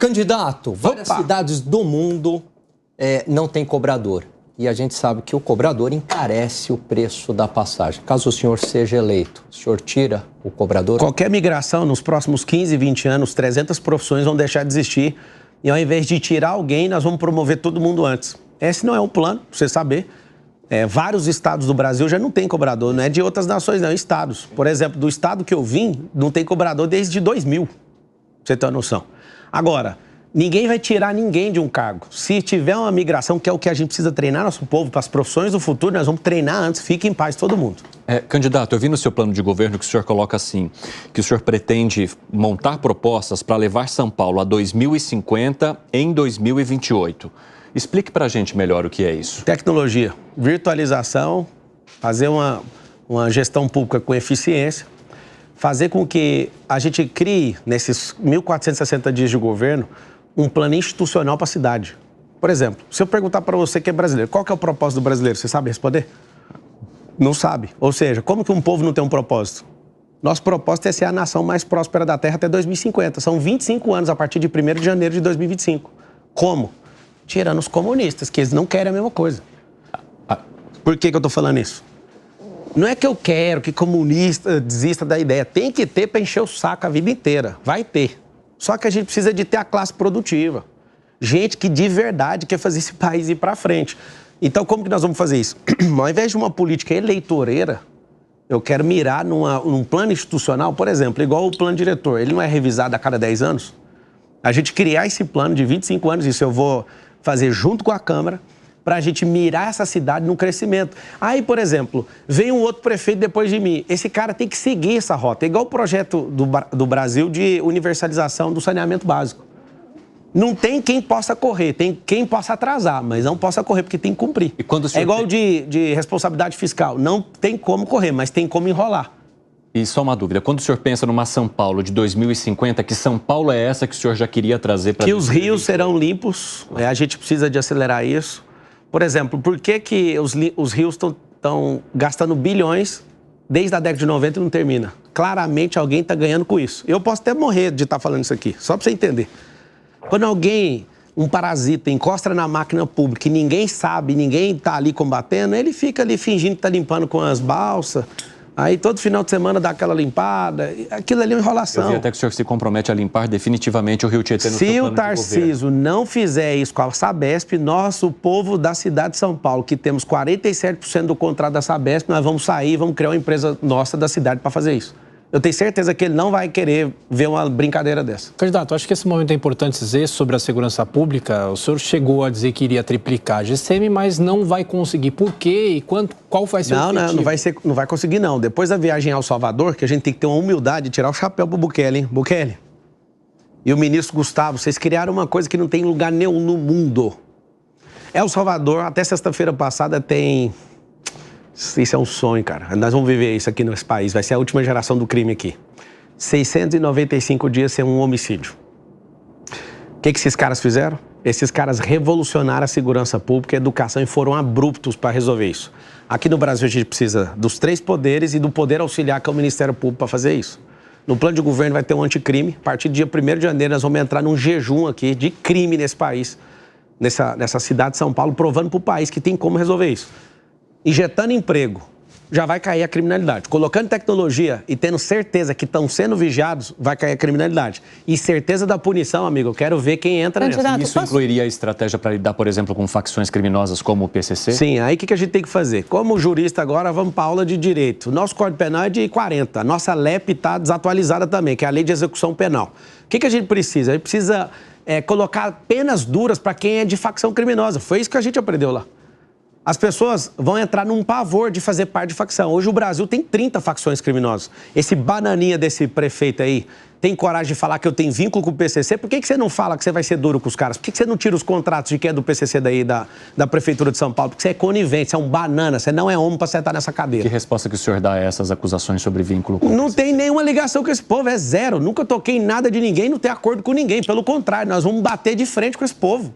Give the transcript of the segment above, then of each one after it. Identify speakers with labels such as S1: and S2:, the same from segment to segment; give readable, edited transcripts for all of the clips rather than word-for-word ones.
S1: Candidato, várias cidades do mundo não tem cobrador. E a gente sabe que o cobrador encarece o preço da passagem. Caso o senhor seja eleito, o senhor tira o cobrador?
S2: Qualquer migração, nos próximos 15, 20 anos, 300 profissões vão deixar de existir. E ao invés de tirar alguém, nós vamos promover todo mundo antes. Esse não é um plano, pra você saber. Vários estados do Brasil já não tem cobrador, não é de outras nações, não, estados. Por exemplo, do estado que eu vim, não tem cobrador desde 2000, pra você ter uma noção. Agora, ninguém vai tirar ninguém de um cargo. Se tiver uma migração, que é o que a gente precisa treinar nosso povo para as profissões do futuro, nós vamos treinar antes. Fique em paz todo mundo.
S3: Candidato, eu vi no seu plano de governo que o senhor coloca assim, que o senhor pretende montar propostas para levar São Paulo a 2050 em 2028. Explique para a gente melhor o que é isso.
S2: Tecnologia, virtualização, fazer uma gestão pública com eficiência, fazer com que a gente crie, nesses 1.460 dias de governo, um plano institucional para a cidade. Por exemplo, se eu perguntar para você que é brasileiro, qual que é o propósito do brasileiro? Você sabe responder? Não sabe. Ou seja, como que um povo não tem um propósito? Nosso propósito é ser a nação mais próspera da Terra até 2050. São 25 anos a partir de 1º de janeiro de 2025. Como? Tirando os comunistas, que eles não querem a mesma coisa. Por que eu estou falando isso? Não é que eu quero que comunista desista da ideia. Tem que ter para encher o saco a vida inteira. Vai ter. Só que a gente precisa de ter a classe produtiva. Gente que de verdade quer fazer esse país ir para frente. Então, como que nós vamos fazer isso? Ao invés de uma política eleitoreira, eu quero mirar num plano institucional, por exemplo, igual o plano diretor. Ele não é revisado a cada 10 anos? A gente criar esse plano de 25 anos, isso eu vou fazer junto com a Câmara, para a gente mirar essa cidade no crescimento. Aí, por exemplo, vem um outro prefeito depois de mim. Esse cara tem que seguir essa rota. É igual o projeto do Brasil de universalização do saneamento básico. Não tem quem possa correr, tem quem possa atrasar, mas não possa correr, porque tem que cumprir.
S3: E quando o senhor
S2: igual de responsabilidade fiscal. Não tem como correr, mas tem como enrolar.
S3: E só uma dúvida, quando o senhor pensa numa São Paulo de 2050, que São Paulo é essa que o senhor já queria trazer para...
S2: Que os rios serão limpos, a gente precisa de acelerar isso. Por exemplo, por que os rios estão gastando bilhões desde a década de 90 e não termina? Claramente alguém está ganhando com isso. Eu posso até morrer de estar falando isso aqui, só para você entender. Quando alguém, um parasita, encosta na máquina pública e ninguém sabe, ninguém está ali combatendo, ele fica ali fingindo que está limpando com as balsas. Aí todo final de semana dá aquela limpada, aquilo ali é uma enrolação.
S3: Eu vi até que o senhor se compromete a limpar definitivamente o Rio Tietê no seu plano de governo.
S2: Se o Tarcísio não fizer isso com a Sabesp, nós, o povo da cidade de São Paulo, que temos 47% do contrato da Sabesp, nós vamos sair e vamos criar uma empresa nossa da cidade para fazer isso. Eu tenho certeza que ele não vai querer ver uma brincadeira dessa.
S4: Candidato, acho que esse momento é importante dizer sobre a segurança pública. O senhor chegou a dizer que iria triplicar a GCM, mas não vai conseguir. Por quê e qual vai ser o objetivo?
S2: Não vai conseguir, não. Depois da viagem ao Salvador, que a gente tem que ter uma humildade de tirar o chapéu pro Bukele, hein? Bukele. E o ministro Gustavo, vocês criaram uma coisa que não tem lugar nenhum no mundo. El Salvador, até sexta-feira passada, tem... Isso é um sonho, cara. Nós vamos viver isso aqui nesse país. Vai ser a última geração do crime aqui. 695 dias sem um homicídio. O que esses caras fizeram? Esses caras revolucionaram a segurança pública e a educação e foram abruptos para resolver isso. Aqui no Brasil a gente precisa dos 3 poderes e do poder auxiliar, que é o Ministério Público, para fazer isso. No plano de governo vai ter um anticrime. A partir do dia 1º de janeiro nós vamos entrar num jejum aqui de crime nesse país, nessa cidade de São Paulo, provando para o país que tem como resolver isso. Injetando emprego, já vai cair a criminalidade. Colocando tecnologia e tendo certeza que estão sendo vigiados, vai cair a criminalidade. E certeza da punição, amigo, eu quero ver quem entra nessa.
S3: Isso incluiria a estratégia para lidar, por exemplo, com facções criminosas como o PCC?
S2: Sim, aí o que a gente tem que fazer? Como jurista agora, vamos para a aula de direito. O nosso Código Penal é de 40. A nossa LEP está desatualizada também, que é a Lei de Execução Penal. O que a gente precisa? A gente precisa colocar penas duras para quem é de facção criminosa. Foi isso que a gente aprendeu lá. As pessoas vão entrar num pavor de fazer parte de facção. Hoje o Brasil tem 30 facções criminosas. Esse bananinha desse prefeito aí tem coragem de falar que eu tenho vínculo com o PCC? Por que você não fala que você vai ser duro com os caras? Por que você não tira os contratos de quem é do PCC daí, da Prefeitura de São Paulo? Porque você é conivente, você é um banana, você não é homem para sentar nessa cadeira.
S3: Que resposta que o senhor dá a essas acusações sobre vínculo com o PCC?
S2: Não tem nenhuma ligação com esse povo, é zero. Nunca toquei em nada de ninguém, não tem acordo com ninguém. Pelo contrário, nós vamos bater de frente com esse povo.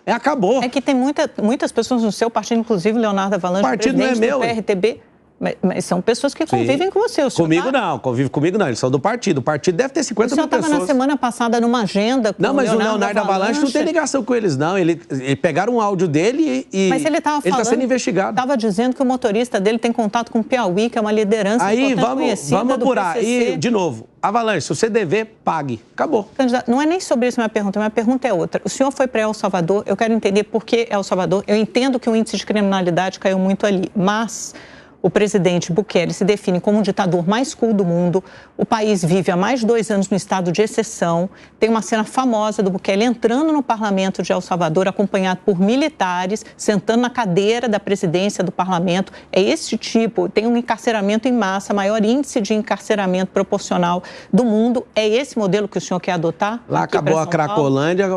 S2: Acabou.
S5: É que tem muitas pessoas no seu partido, inclusive Leonardo Avalanche,
S2: presidente
S5: do PRTB, Mas são pessoas que convivem com você.
S2: Comigo não, convive comigo não. Eles são do partido. O partido deve ter 50 mil pessoas.
S5: O senhor estava na semana passada numa agenda com
S2: o Leonardo. Não, mas o Leonardo Avalanche não tem ligação com eles, não. Ele pegaram um áudio dele e
S5: mas ele estava falando...
S2: Ele está sendo investigado.
S5: Estava dizendo que o motorista dele tem contato com o Piauí, que é uma liderança conhecida
S2: vamos apurar.
S5: do PCC.
S2: E, de novo, Avalanche, se você dever, pague. Acabou.
S5: Candidato, não é nem sobre isso minha pergunta é outra. O senhor foi para El Salvador, eu quero entender por que El Salvador. Eu entendo que o índice de criminalidade caiu muito ali, mas... O presidente Bukele se define como o ditador mais cool do mundo. O país vive há mais de 2 anos no estado de exceção. Tem uma cena famosa do Bukele entrando no parlamento de El Salvador, acompanhado por militares, sentando na cadeira da presidência do parlamento. É esse tipo, tem um encarceramento em massa, maior índice de encarceramento proporcional do mundo. É esse modelo que o senhor quer adotar?
S2: Lá acabou a Cracolândia,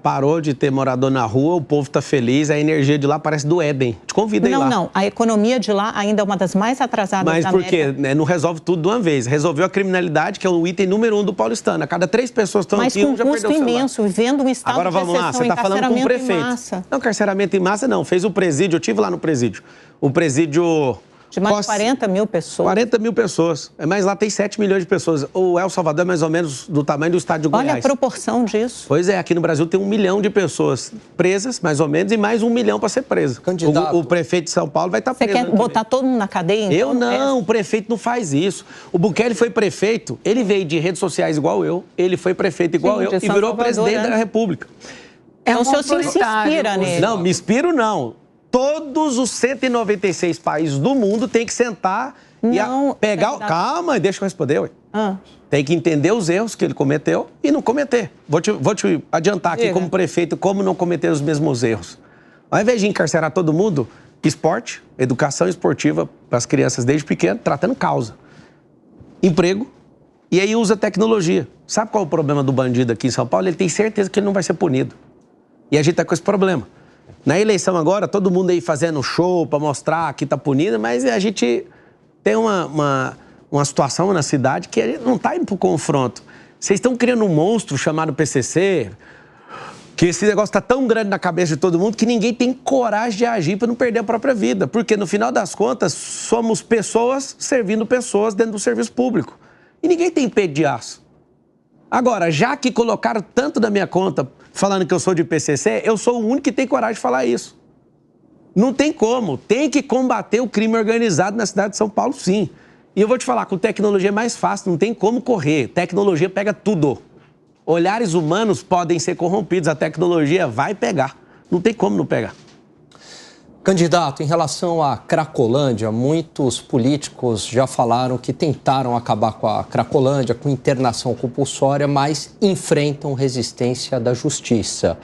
S2: parou de ter morador na rua, o povo está feliz, a energia de lá parece do Éden. Te convido aí lá.
S5: Não, a economia de lá ainda é uma das mais atrasadas da América.
S2: Mas por quê? Não resolve tudo de uma vez. Resolveu a criminalidade, que é o item número 1 do paulistano. A cada 3 pessoas estão aqui, um já perdeu o celular. Mas com custo imenso, vivendo um estado Agora,
S5: de exceção,
S2: vamos lá, você está falando com o prefeito. Não, encarceramento em massa não. Fez o presídio, eu estive lá no presídio. O presídio...
S5: De mais de 40 mil pessoas.
S2: 40 mil pessoas. Mas lá tem 7 milhões de pessoas. O El Salvador é mais ou menos do tamanho do estado de Goiás.
S5: Olha a proporção disso.
S2: Pois é, aqui no Brasil tem 1 milhão de pessoas presas, mais ou menos, e mais 1 milhão para ser preso.
S1: Candidato.
S2: O prefeito de São Paulo vai estar preso.
S5: Você quer botar todo mundo na cadeia? Então?
S2: Eu não, o prefeito não faz isso. O Bukele foi prefeito, ele veio de redes sociais igual eu, ele foi prefeito igual eu e virou presidente da República.
S5: Então o senhor se inspira nele.
S2: Não, me inspiro não. Todos os 196 países do mundo têm que sentar e pegar... Calma, deixa eu responder, ué. Tem que entender os erros que ele cometeu e não cometer. Vou te adiantar aqui como prefeito como não cometer os mesmos erros. Ao invés de encarcerar todo mundo, esporte, educação esportiva para as crianças desde pequeno, tratando causa. Emprego, e aí usa tecnologia. Sabe qual é o problema do bandido aqui em São Paulo? Ele tem certeza que ele não vai ser punido. E a gente está com esse problema. Na eleição agora, todo mundo aí fazendo show para mostrar que está punido, mas a gente tem uma situação na cidade que a gente não está indo para o confronto. Vocês estão criando um monstro chamado PCC, que esse negócio está tão grande na cabeça de todo mundo que ninguém tem coragem de agir para não perder a própria vida. Porque, no final das contas, somos pessoas servindo pessoas dentro do serviço público. E ninguém tem peito de aço. Agora, já que colocaram tanto na minha conta falando que eu sou de PCC, eu sou o único que tem coragem de falar isso. Não tem como. Tem que combater o crime organizado na cidade de São Paulo, sim. E eu vou te falar, com tecnologia é mais fácil, não tem como correr. Tecnologia pega tudo. Olhares humanos podem ser corrompidos, a tecnologia vai pegar. Não tem como não pegar.
S1: Candidato, em relação à Cracolândia, muitos políticos já falaram que tentaram acabar com a Cracolândia, com internação compulsória, mas enfrentam resistência da justiça.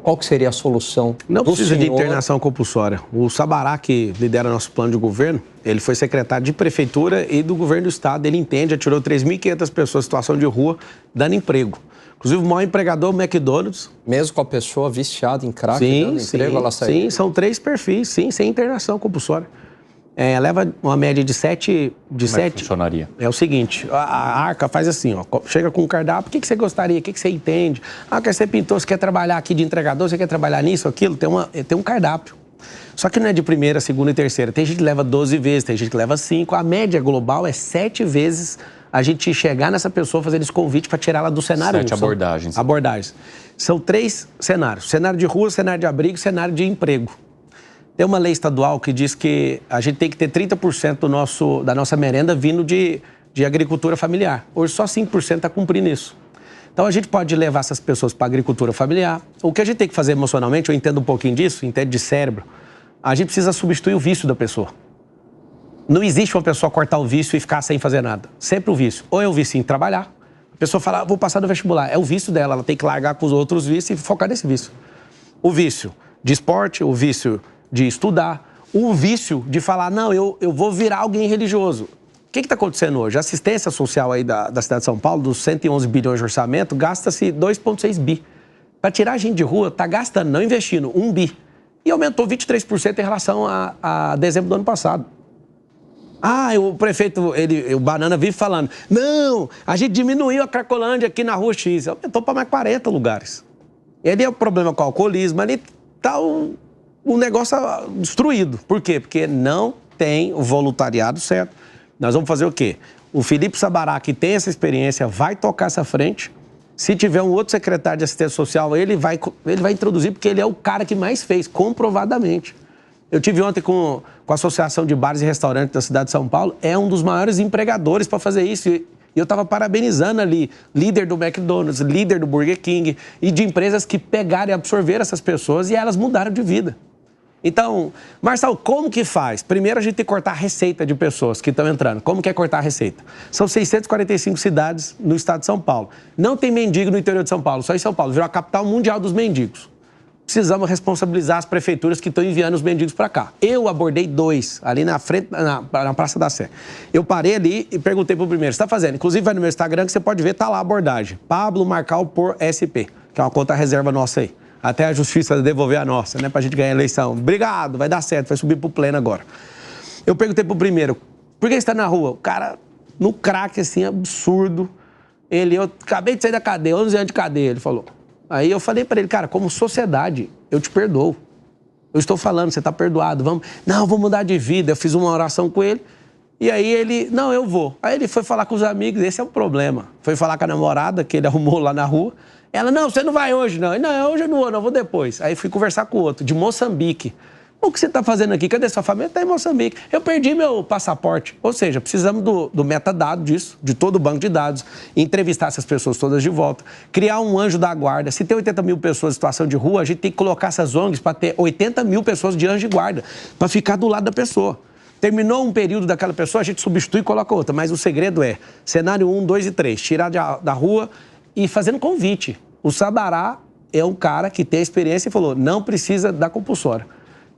S1: Qual que seria a solução do senhor?
S2: Não precisa de internação compulsória. O Sabará, que lidera nosso plano de governo, ele foi secretário de prefeitura e do governo do estado. Ele entende, atirou 3.500 pessoas em situação de rua, dando emprego. Inclusive, o maior empregador, o McDonald's.
S1: Mesmo com a pessoa viciada em crack, dando emprego, ela saiu?
S2: Sim, são 3 perfis, sim, sem internação compulsória. Leva uma média de 7...
S3: Como é que funcionaria?
S2: É o seguinte, a Arca faz assim, ó, chega com um cardápio, o que você gostaria, o que você entende? Quer ser pintor, você quer trabalhar aqui de entregador, você quer trabalhar nisso, aquilo, tem um cardápio. Só que não é de primeira, segunda e terceira. Tem gente que leva 12 vezes, tem gente que leva 5. A média global é 7 vezes a gente chegar nessa pessoa, fazer esse convite para tirar ela do cenário.
S3: 7 abordagens.
S2: Abordagens. São 3 cenários. Cenário de rua, cenário de abrigo, cenário de emprego. Tem uma lei estadual que diz que a gente tem que ter 30% da nossa merenda vindo de agricultura familiar. Hoje só 5% está cumprindo isso. Então a gente pode levar essas pessoas para a agricultura familiar. O que a gente tem que fazer emocionalmente, eu entendo um pouquinho disso, entendo de cérebro, a gente precisa substituir o vício da pessoa. Não existe uma pessoa cortar o vício e ficar sem fazer nada. Sempre o vício. Ou é o vício em trabalhar. A pessoa fala, vou passar no vestibular. É o vício dela, ela tem que largar com os outros vícios e focar nesse vício. O vício de esporte, o vício de estudar, o vício de falar, não, eu vou virar alguém religioso. O que está acontecendo hoje? A assistência social aí da cidade de São Paulo, dos 111 bilhões de orçamento, gasta-se 2,6 bi. Para tirar a gente de rua, está gastando, não investindo, 1 bi. E aumentou 23% em relação a dezembro do ano passado. O prefeito, o Banana vive falando, não, a gente diminuiu a Cracolândia aqui na rua X, aumentou para mais 40 lugares. Ele é o problema com o alcoolismo, ali está o negócio destruído. Por quê? Porque não tem o voluntariado certo. Nós vamos fazer o quê? O Felipe Sabará, que tem essa experiência, vai tocar essa frente. Se tiver um outro secretário de assistência social, ele vai introduzir, porque ele é o cara que mais fez, comprovadamente. Eu tive ontem com a Associação de Bares e Restaurantes da cidade de São Paulo, é um dos maiores empregadores para fazer isso. E eu estava parabenizando ali, líder do McDonald's, líder do Burger King, e de empresas que pegaram e absorveram essas pessoas e elas mudaram de vida. Então, Marcelo, como que faz? Primeiro a gente tem que cortar a receita de pessoas que estão entrando. Como que é cortar a receita? São 645 cidades no estado de São Paulo. Não tem mendigo no interior de São Paulo, só em São Paulo. Virou a capital mundial dos mendigos. Precisamos responsabilizar as prefeituras que estão enviando os mendigos para cá. Eu abordei 2, ali na frente, na Praça da Sé. Eu parei ali e perguntei para o primeiro, você está fazendo? Inclusive vai no meu Instagram que você pode ver, tá lá a abordagem. Pablo Marcal por SP, que é uma conta reserva nossa aí. Até a justiça devolver a nossa, né? Pra gente ganhar a eleição. Obrigado, vai dar certo, vai subir pro pleno agora. Eu perguntei pro primeiro, por que você tá na rua? O cara, no crack, assim, absurdo. Eu acabei de sair da cadeia, 11 anos de cadeia, ele falou. Aí eu falei pra ele, cara, como sociedade, eu te perdoo. Eu estou falando, você tá perdoado, vamos... Não, vou mudar de vida. Eu fiz uma oração com ele. E aí ele, não, eu vou. Aí ele foi falar com os amigos, esse é o problema. Foi falar com a namorada, que ele arrumou lá na rua. Ela, não, você não vai hoje, não. Não, hoje eu não vou, não, vou depois. Aí fui conversar com o outro, de Moçambique. O que você está fazendo aqui? Cadê sua família? Está em Moçambique. Eu perdi meu passaporte. Ou seja, precisamos do metadado disso, de todo o banco de dados, entrevistar essas pessoas todas de volta, criar um anjo da guarda. Se tem 80 mil pessoas em situação de rua, a gente tem que colocar essas ONGs para ter 80 mil pessoas de anjo de guarda, para ficar do lado da pessoa. Terminou um período daquela pessoa, a gente substitui e coloca outra. Mas o segredo é cenário 1, 2 e 3. Tirar da rua e fazendo convite. O Sabará é um cara que tem a experiência e falou, não precisa da compulsória.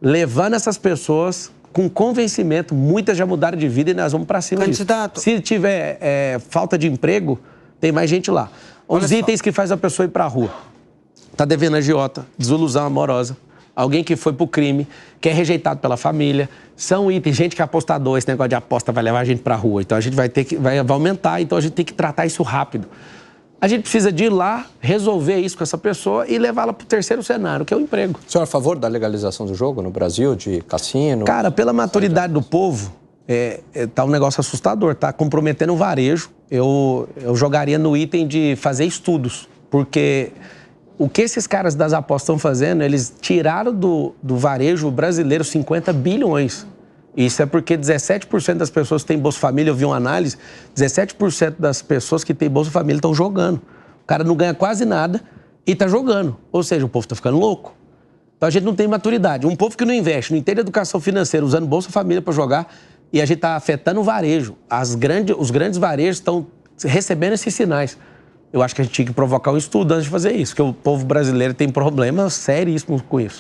S2: Levando essas pessoas com convencimento, muitas já mudaram de vida e nós vamos para cima disso. Se tiver falta de emprego, tem mais gente lá. Os itens que faz a pessoa ir para a rua. Tá devendo agiota, desilusão amorosa, alguém que foi pro crime, que é rejeitado pela família. São itens, gente que é apostador, esse negócio de aposta vai levar a gente para a rua. Então a gente vai aumentar, então a gente tem que tratar isso rápido. A gente precisa de ir lá, resolver isso com essa pessoa e levá-la para o terceiro cenário, que é o emprego.
S1: O senhor é a favor da legalização do jogo no Brasil, de cassino?
S2: Cara, pela maturidade do povo, tá um negócio assustador, tá comprometendo o varejo. Eu jogaria no item de fazer estudos, porque o que esses caras das apostas estão fazendo, eles tiraram do varejo brasileiro 50 bilhões. Isso é porque 17% das pessoas que têm Bolsa Família, eu vi uma análise, 17% das pessoas que têm Bolsa Família estão jogando. O cara não ganha quase nada e está jogando. Ou seja, o povo está ficando louco. Então a gente não tem maturidade. Um povo que não investe, não entende educação financeira, usando Bolsa Família para jogar, e a gente está afetando o varejo. Os grandes varejos estão recebendo esses sinais. Eu acho que a gente tinha que provocar um estudo antes de fazer isso, porque o povo brasileiro tem problemas seríssimos com isso.